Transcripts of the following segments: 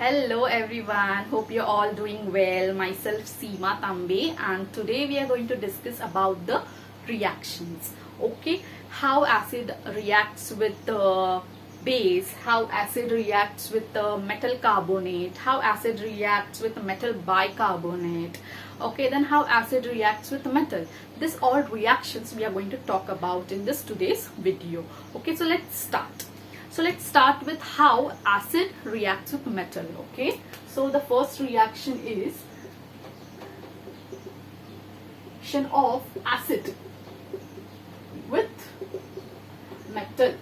Hello everyone, hope you're all doing well. Myself Seema Tambe, and today we are going to discuss about the reactions. Okay, how acid reacts with the base, how acid reacts with the metal carbonate, how acid reacts with metal bicarbonate. Okay, then how acid reacts with metal. This all reactions we are going to talk about in this today's video. Okay, so let's start. So let's start with how acid reacts with metal. Okay, so the first reaction is reaction of acid with metal.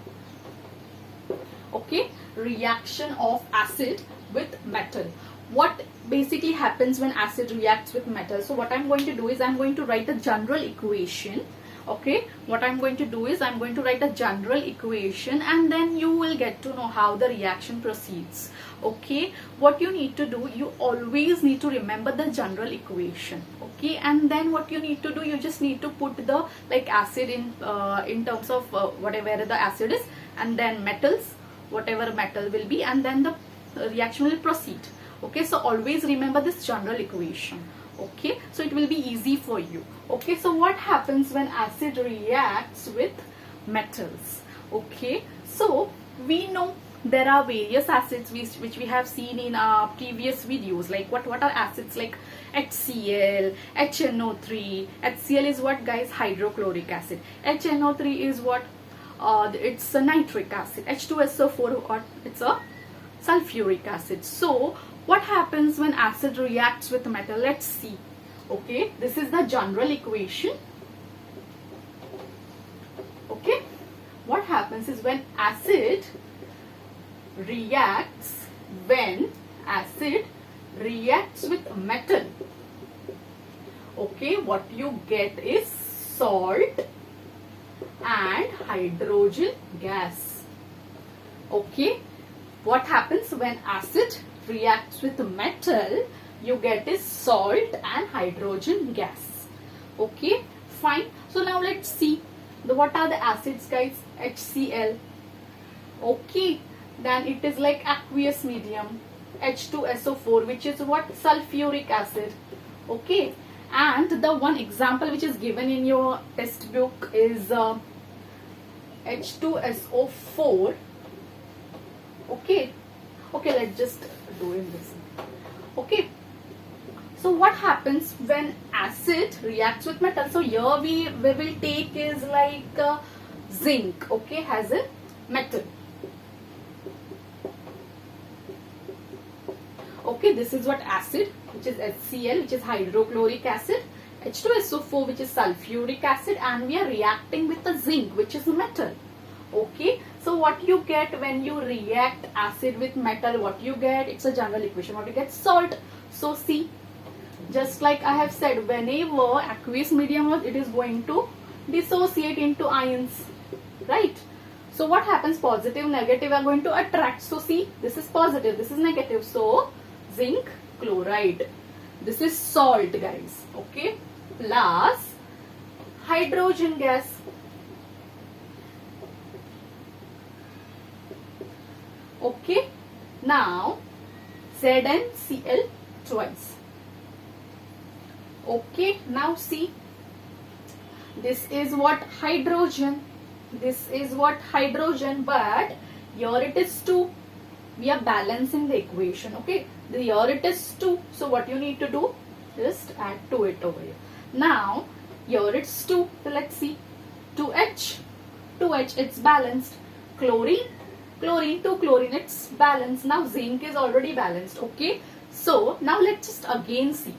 Okay, reaction of acid with metal. What basically happens when acid reacts with metal? So what I'm going to do is I'm going to write the general equation. Okay, what I'm going to do is I'm going to write a general equation, and then you will get to know how the reaction proceeds. Okay, what you need to do, you always need to remember the general equation. Okay, and then what you need to do, you just need to put the acid in terms of whatever the acid is, and then metals, whatever metal will be, and then the reaction will proceed. Okay, so always remember this general equation. Okay, so it will be easy for you. Okay, so what happens when acid reacts with metals? Okay, so we know there are various acids which we have seen in our previous videos. Like what are acids? Like HCl, HNO3. HCl is what, guys? Hydrochloric acid. HNO3 is what? It's a nitric acid. H2SO4, or it's a sulfuric acid. So what happens when acid reacts with metal? Let's see. Okay, this is the general equation. Okay, what happens is when acid reacts with metal, okay, what you get is salt and hydrogen gas. Okay, what happens when acid reacts with metal? You get is salt and hydrogen gas. Okay, fine. So now let's see what are the acids, guys. HCl. Okay, then it is like aqueous medium. H2SO4, which is what? Sulfuric acid. Okay, and the one example which is given in your textbook is H2SO4. Okay, let's just do in this. Okay, so what happens when acid reacts with metal? So here we will take is like zinc. Okay, has a metal. Okay, this is what acid, which is HCl, which is hydrochloric acid, H2SO4, which is sulfuric acid, and we are reacting with the zinc, which is metal. Okay, so what you get when you react acid with metal, what you get? It's a general equation. What you get? Salt. So see, just like I have said, whenever aqueous medium was, it is going to dissociate into ions, right? So what happens? Positive, negative are going to attract. So see, this is positive, this is negative. So zinc chloride. This is salt, guys. Okay, plus hydrogen gas. Okay, now ZnCl twice. Okay, now see, this is what? Hydrogen. This is what? Hydrogen, but here it is 2. We are balancing the equation. Okay, here it is 2. So what you need to do? Just add to it over here. Now here it's 2. So let's see. 2H, it's balanced. Chlorine, 2 chlorine, it's balanced. Now zinc is already balanced. Okay, so now let's just again see.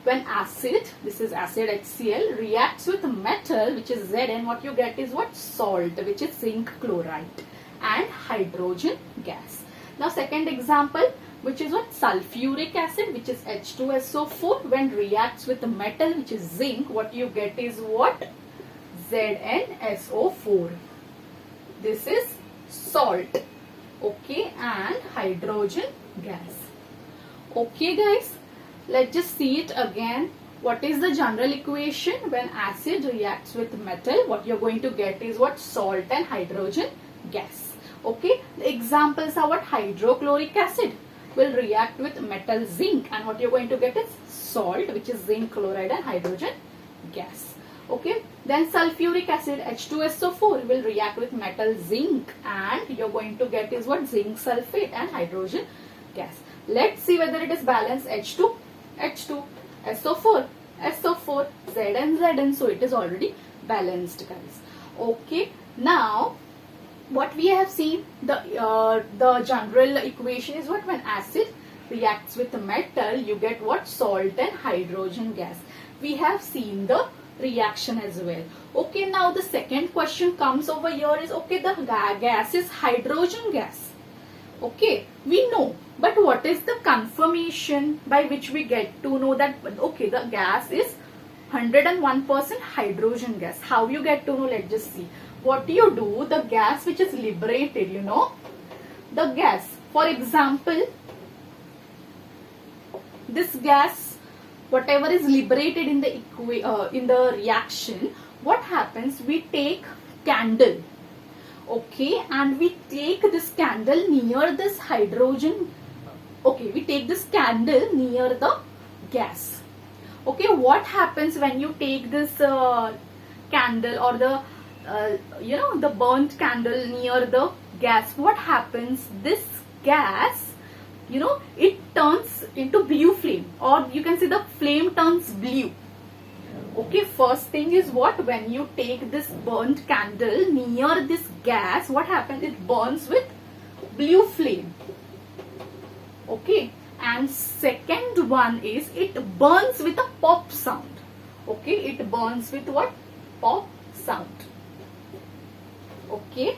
When acid, this is acid HCl, reacts with metal, which is Zn, what you get is what? Salt, which is zinc chloride, and hydrogen gas. Now second example, which is what? Sulfuric acid, which is H2SO4. When reacts with metal, which is zinc, what you get is what? ZnSO4. This is salt. Okay, and hydrogen gas. Okay, guys, let's just see it again. What is the general equation? When acid reacts with metal, what you're going to get is what? Salt and hydrogen gas. Okay, the examples are what? Hydrochloric acid. will react with metal zinc, and what you're going to get is salt, which is zinc chloride and hydrogen gas. Okay, then sulfuric acid H2SO4 will react with metal zinc, and you're going to get is what? Zinc sulfate and hydrogen gas. Let's see whether it is balanced. H2, H2, SO4, SO4, Zn, Zn. So it is already balanced, guys. Okay, now what we have seen, the general equation is what? When acid reacts with metal, you get what? Salt and hydrogen gas. We have seen the reaction as well. Okay, now the second question comes over here is, okay, the gas is hydrogen gas. Okay, we know, but what is the confirmation by which we get to know that, okay, the gas is 101% hydrogen gas? How you get to know? Let's just see. What do you do? The gas which is liberated, you know, the gas, for example, this gas, whatever is liberated in the reaction, what happens? We take candle, okay, and we take this candle near this hydrogen. Okay, we take this candle near the gas. Okay, what happens when you take this candle or the the burnt candle near the gas? What happens? This gas, it turns into blue flame, or you can say the flame turns blue. Okay, first thing is what? When you take this burnt candle near this gas, what happens? It burns with blue flame. Okay, and second one is it burns with a pop sound. Okay, it burns with what? Pop sound. Okay,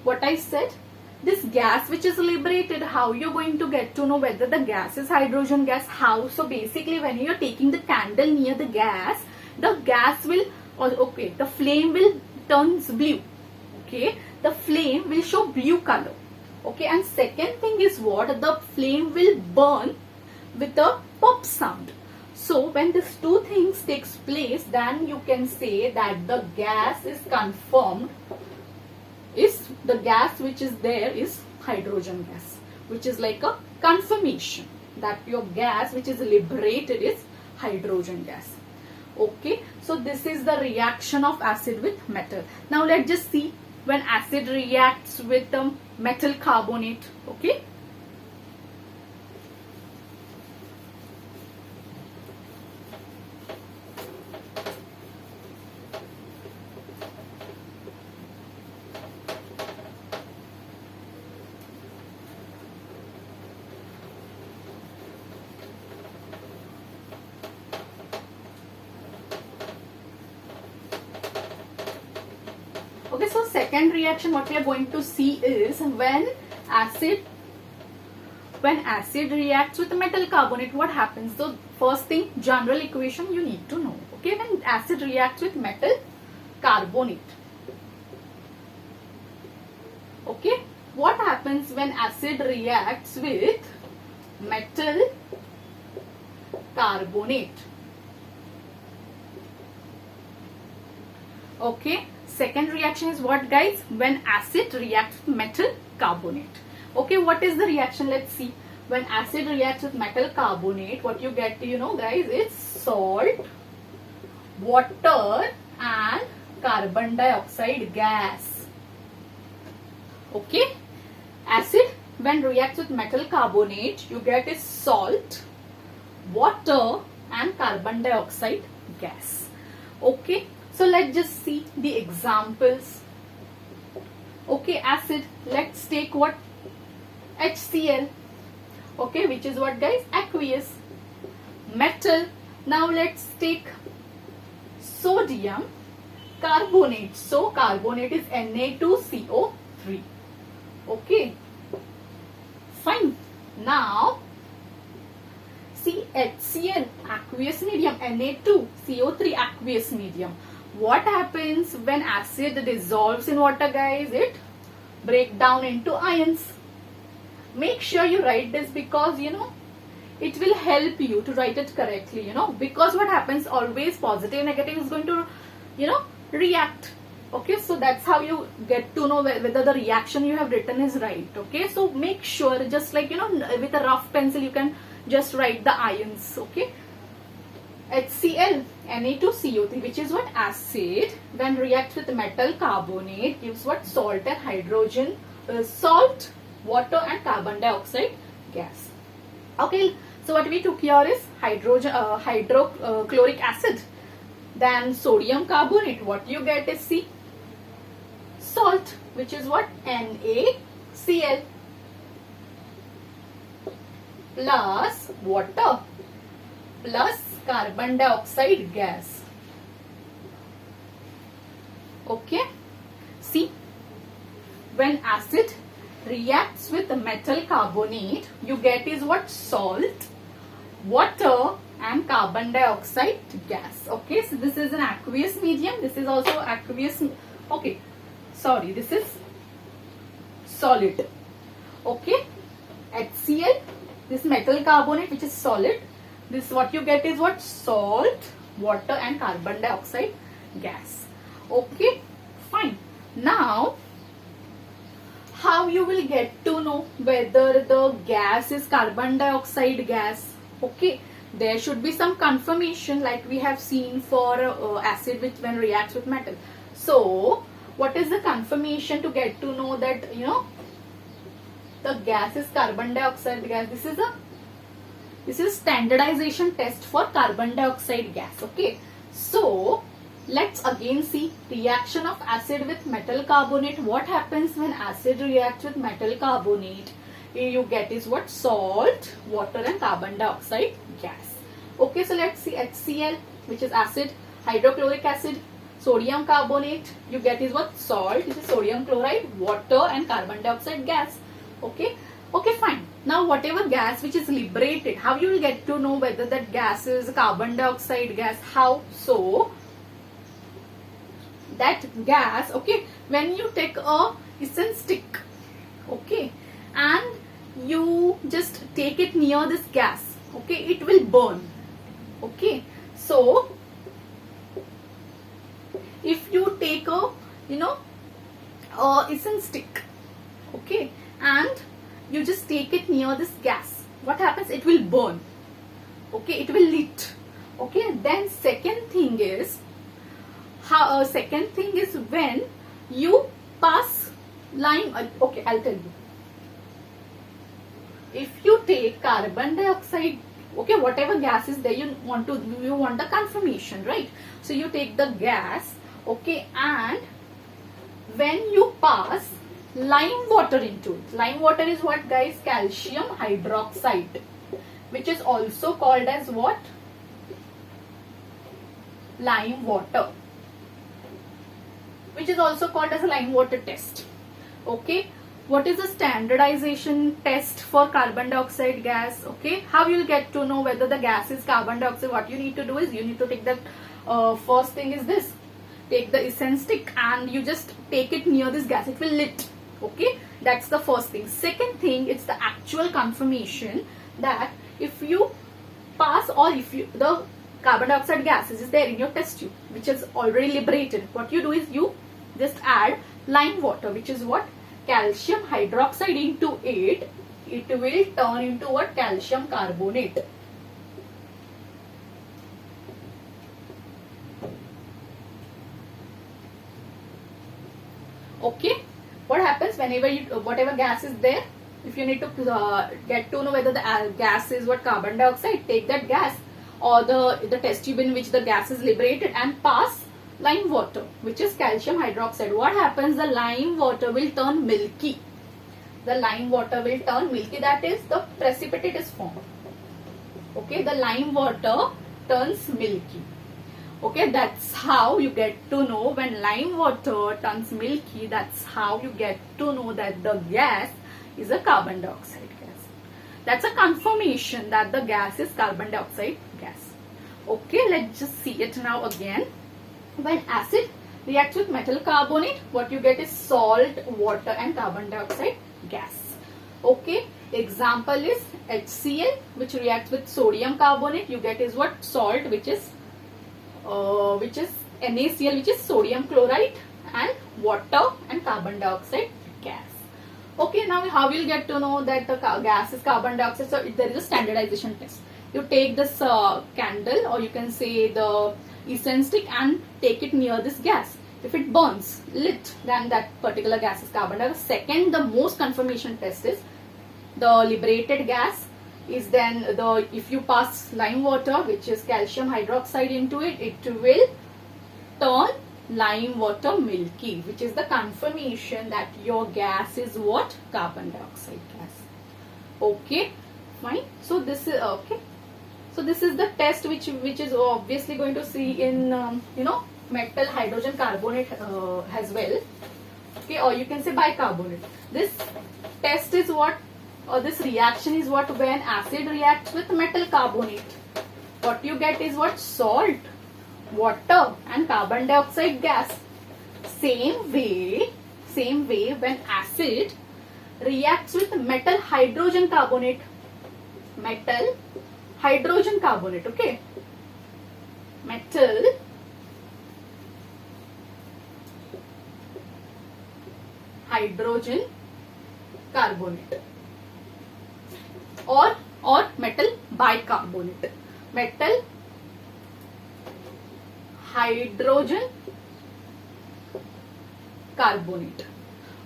what I said, this gas which is liberated, how you're going to get to know whether the gas is hydrogen gas? How? So basically, when you're taking the candle near the gas will, the flame will turns blue. Okay, the flame will show blue color. Okay, and second thing is what? The flame will burn with a pop sound. So when these two things takes place, then you can say that the gas is confirmed, is the gas which is there is hydrogen gas, which is like a confirmation that your gas which is liberated is hydrogen gas. Okay, so this is the reaction of acid with metal. Now let's just see when acid reacts with metal carbonate. Okay, okay, so second reaction what we are going to see is when acid reacts with metal carbonate, what happens? So first thing, general equation you need to know. Okay, when acid reacts with metal carbonate, okay, what happens when acid reacts with metal carbonate? Okay, second reaction is what, guys? When acid reacts with metal carbonate. Okay, what is the reaction? Let's see. When acid reacts with metal carbonate, what you get, guys, it's salt, water and carbon dioxide gas. Okay, acid when reacts with metal carbonate, you get is salt, water and carbon dioxide gas. Okay, so let's just see the examples. Okay, acid, let's take what? HCl. Okay, which is what, guys? Aqueous. Metal, now let's take sodium carbonate. So carbonate is Na2CO3. Okay, fine. Now see HCl, aqueous medium, Na2CO3 aqueous medium. What happens when acid dissolves in water, guys? It breaks down into ions. Make sure you write this because it will help you to write it correctly, because what happens, always positive negative is going to react. Okay, so that's how you get to know whether the reaction you have written is right. Okay, so make sure, just like, you know, with a rough pencil you can just write the ions. Okay, HCl, Na2CO3, which is what? Acid, when reacts with metal carbonate, gives what? Salt and hydrogen, salt, water and carbon dioxide gas. Okay, so what we took here is hydrochloric acid. Then sodium carbonate, what you get is C, salt, which is what? NaCl, plus water, plus carbon dioxide gas. Okay, see, when acid reacts with metal carbonate, you get is what? Salt, water and carbon dioxide gas. Okay, so this is an aqueous medium, this is also aqueous. Okay, sorry, this is solid. Okay, HCl, this metal carbonate which is solid, this what you get is what? Salt, water and carbon dioxide gas. Okay, fine. Now how you will get to know whether the gas is carbon dioxide gas? Okay, there should be some confirmation like we have seen for acid which when reacts with metal. So what is the confirmation to get to know that, you know, the gas is carbon dioxide gas? This is standardization test for carbon dioxide gas. Okay, so let's again see reaction of acid with metal carbonate. What happens when acid reacts with metal carbonate? You get is what? Salt, water and carbon dioxide gas. Okay, so let's see HCl, which is acid, hydrochloric acid, sodium carbonate, you get is what? Salt, which is sodium chloride, water and carbon dioxide gas. Okay, okay, fine. Now whatever gas which is liberated, how you will get to know whether that gas is carbon dioxide gas? How? So that gas, okay, when you take a essence stick, okay, and you just take it near this gas, okay, it will burn. Okay, so if you take a, you know, essence stick, okay, and you just take it near this gas, what happens? It will burn. Okay, it will lit. Okay, then second thing is when you pass lime. Okay, I'll tell you. If you take carbon dioxide, okay, whatever gas is there, you want the confirmation, right? So you take the gas, okay, and when you pass lime water into it, lime water is what, guys? Calcium hydroxide, which is also called as what? Lime water, which is also called as a lime water test. Okay, what is the standardization test for carbon dioxide gas? Okay, how you will get to know whether the gas is carbon dioxide? What you need to do is you need to take the first thing is this, take the essence stick and you just take it near this gas, it will lit. Okay, that's the first thing. Second thing, it's the actual confirmation that if you pass, or if you, the carbon dioxide gas is there in your test tube which is already liberated, what you do is you just add lime water, which is what? Calcium hydroxide into it. It will turn into what? Calcium carbonate. Okay, what happens whenever you, whatever gas is there, if you need to get to know whether the gas is what? Carbon dioxide, take that gas or the test tube in which the gas is liberated and pass lime water, which is calcium hydroxide. What happens? The lime water will turn milky. The lime water will turn milky, that is the precipitate is formed. Okay, the lime water turns milky. Okay, that's how you get to know when lime water turns milky. That's how you get to know that the gas is a carbon dioxide gas. That's a confirmation that the gas is carbon dioxide gas. Okay, let's just see it now again. When acid reacts with metal carbonate, what you get is salt, water and carbon dioxide gas. Okay, example is HCl, which reacts with sodium carbonate. You get is what? Salt, which is NaCl, which is sodium chloride, and water and carbon dioxide gas. Okay, now how we'll get to know that the gas is carbon dioxide? So there is a standardization test. You take this candle, or you can say the essence stick, and take it near this gas. If it burns lit, then that particular gas is carbon dioxide. Second, the most confirmation test is the liberated gas is then if you pass lime water, which is calcium hydroxide, into it, it will turn lime water milky, which is the confirmation that your gas is what? Carbon dioxide gas. Okay, fine. So this is okay. So this is the test which is obviously going to see in metal hydrogen carbonate as well. Okay, or you can say bicarbonate. This test is what, or this reaction is what, when acid reacts with metal carbonate, what you get is what? Salt, water and carbon dioxide gas. Same way when acid reacts with metal hydrogen carbonate, okay, metal hydrogen carbonate, or metal bicarbonate, metal hydrogen carbonate.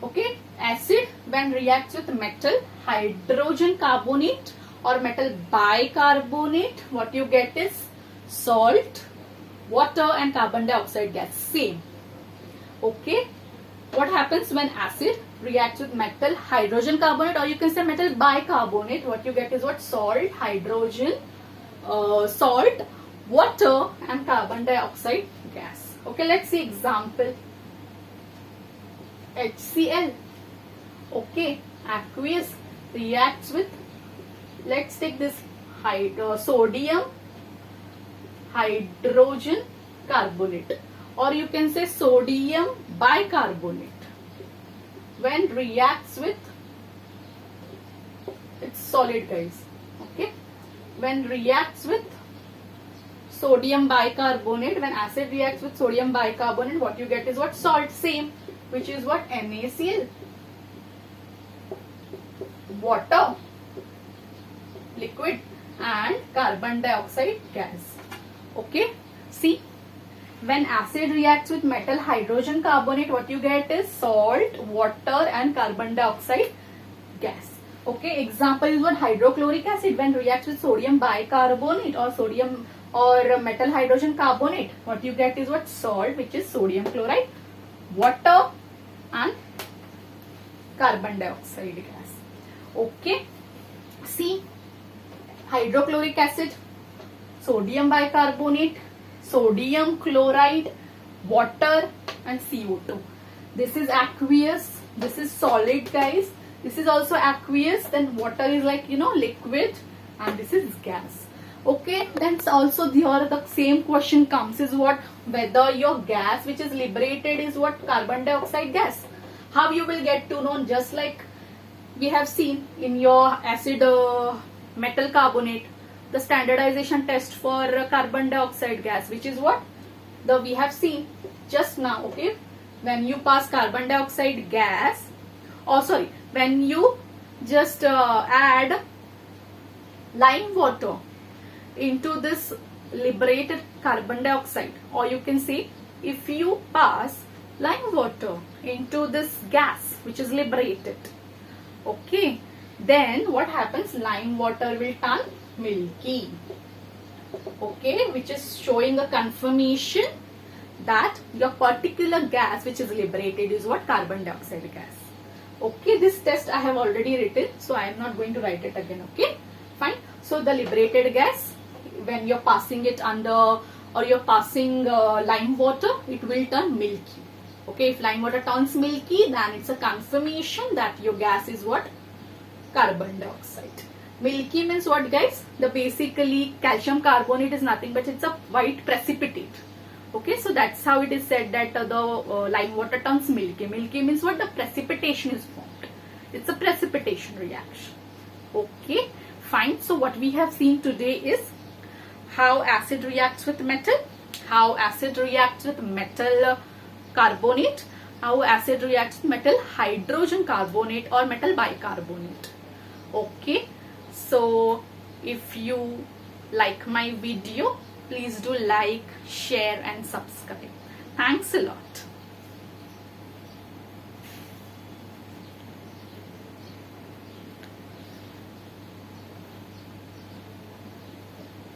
Okay, acid when reacts with metal hydrogen carbonate or metal bicarbonate, what you get is salt, water and carbon dioxide gas. Same. Okay, what happens when acid reacts with metal hydrogen carbonate, or you can say metal bicarbonate, what you get is what? Salt, hydrogen, salt, water and carbon dioxide gas. Okay, let's see example. HCl. Okay, aqueous reacts with, let's take this sodium hydrogen carbonate, or you can say sodium bicarbonate. When reacts with, it's solid guys, okay, when reacts with sodium bicarbonate, when acid reacts with sodium bicarbonate, what you get is what? Salt. Same, which is what? NaCl, water, liquid and carbon dioxide gas. Okay, see, when acid reacts with metal hydrogen carbonate, what you get is salt, water and carbon dioxide gas. Okay, example is what? Hydrochloric acid when reacts with sodium bicarbonate or metal hydrogen carbonate, what you get is what? Salt, which is sodium chloride, water and carbon dioxide gas. Okay, see, hydrochloric acid, sodium bicarbonate, sodium chloride, water and CO2. This is aqueous, this is solid guys, this is also aqueous, then water is like liquid, and this is gas. Okay, then also here the same question comes is what? Whether your gas which is liberated is what? Carbon dioxide gas. How you will get to know? Just like we have seen in your acid metal carbonate, the standardization test for carbon dioxide gas, which is what? We have seen just now. Okay, when you pass carbon dioxide gas, when you just add lime water into this liberated carbon dioxide, or you can say if you pass lime water into this gas which is liberated, okay, then what happens? Lime water will turn milky, okay, which is showing a confirmation that your particular gas which is liberated is what? Carbon dioxide gas. Okay, this test I have already written, so I am not going to write it again. Okay, fine. So the liberated gas, when you're passing it under, or you're passing lime water, it will turn milky. Okay, if lime water turns milky, then it's a confirmation that your gas is what? Carbon dioxide. Milky means what guys? The basically calcium carbonate is nothing but it's a white precipitate. Okay, so that's how it is said that the lime water turns milky. Milky means what? The precipitation is formed. It's a precipitation reaction. Okay, fine. So what we have seen today is how acid reacts with metal, how acid reacts with metal carbonate, how acid reacts with metal hydrogen carbonate or metal bicarbonate. Okay, so if you like my video, please do like, share and subscribe. Thanks a lot.